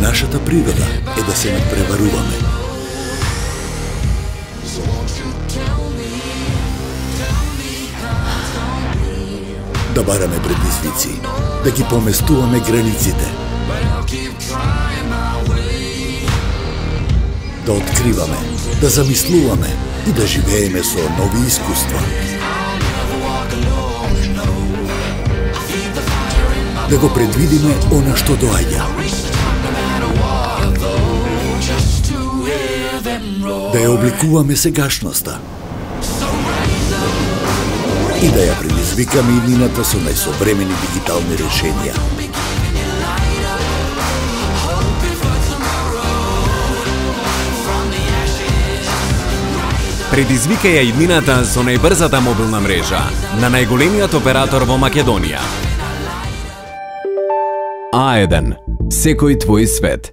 Нашата природа е да се надпреваруваме. Да бараме предизвици, да ги поместуваме границите. Да откриваме, да замислуваме и да живееме со нови искуства. Да го предвидиме она што доаѓа. Да ја обликуваме сегашноста. И да ја предизвикаме иднината со најсовремени дигитални решенија. Предизвикај ја иднината со најбрзата мобилна мрежа на најголемиот оператор во Македонија. А1. Секој твој свет.